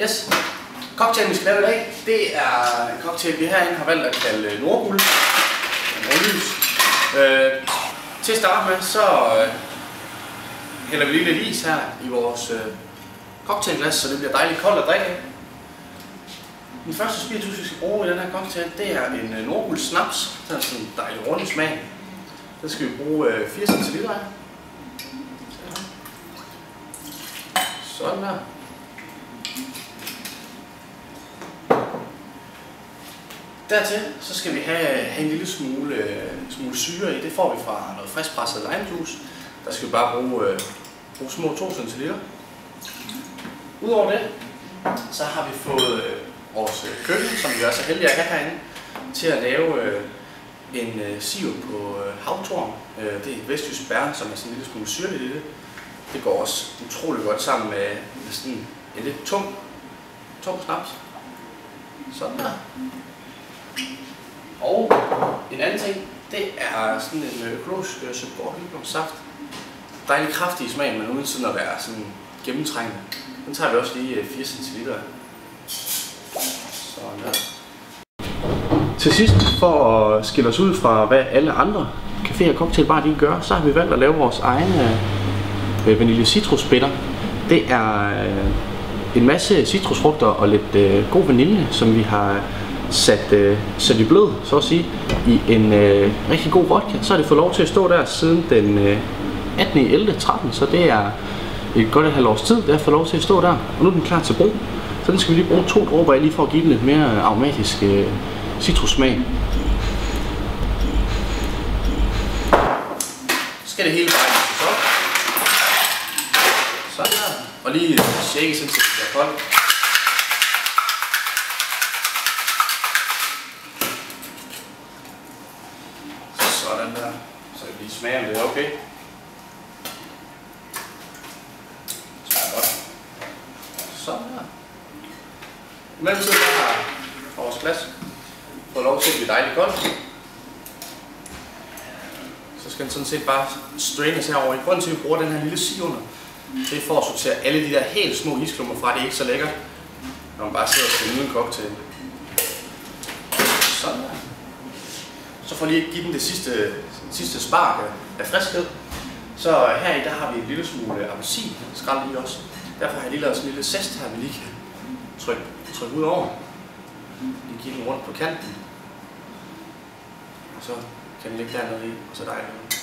Yes. Cocktailen, vi skal lave i dag, det er en cocktail, vi herinde har valgt at kalde Nordguld. Til at starte med, så hælder vi lige lidt is her i vores cocktailglas, så det bliver dejligt koldt at drikke af. Den første spiritus, vi skal bruge i den her cocktail, det er en Nordguld snaps. Den er sådan en dejlig runde smag. Den skal vi bruge 4 cl af. Sådan der. Dertil så skal vi have en lille smule syre i. Det får vi fra noget friskpresset limejuice. Der skal vi bare bruge små 2 cl. Udover det, så har vi fået vores køkken, som vi også er heldige at have herinde, til at lave en sirup på havtorn. Det er et vestjysk bær, som er sådan en lille smule syrligt i det. Det går også utrolig godt sammen med sådan en lidt tung snaps. Sådan der. Og en anden ting, det er sådan en økologisk saft. Dejlig kraftig i smagen, men uden sådan at være sådan gennemtrængende. Den tager vi også lige 4 cl af. Sådan der. Til sidst, for at skille os ud fra hvad alle andre caféer og cocktailbarer de gør, så har vi valgt at lave vores egne vanilje citrusbitter. Det er en masse citrusfrugter og lidt god vanilje, som vi har sat i blød, så at sige, i en rigtig god vodka. Så har det fået lov til at stå der siden den 18.11.13, så det er et godt et halvt års tid, det har fået lov til at stå der. Og nu er den klar til brug. Så den skal vi lige bruge 2 dråber af, lige for at give den lidt mere aromatisk citrussmag. Så skal det hele bare mixes op. Sådan der. Og lige shake, så det bliver koldt. Sådan der. Så kan vi lige smage, om det er okay. Det smager godt. Sådan der. I mellemtiden har vores glas fået lov til at blive dejligt godt. Så skal den sådan set bare straines herover. I grunden til, at vi bruger den her lille si under, det er for at sortere alle de der helt små isklumper fra. Det er ikke så lækkert, når man bare sidder og skal nyde en cocktail. Sådan der. Så for lige at give den det sidste spark af friskhed, så heri der har vi en lille smule appelsin skrællet i også. Derfor har jeg lige lavet sådan en lille zest her, vi lige kan trykke ud over. Lige give den rundt på kanten. Og så kan den ligge dernede i, og så dejligt.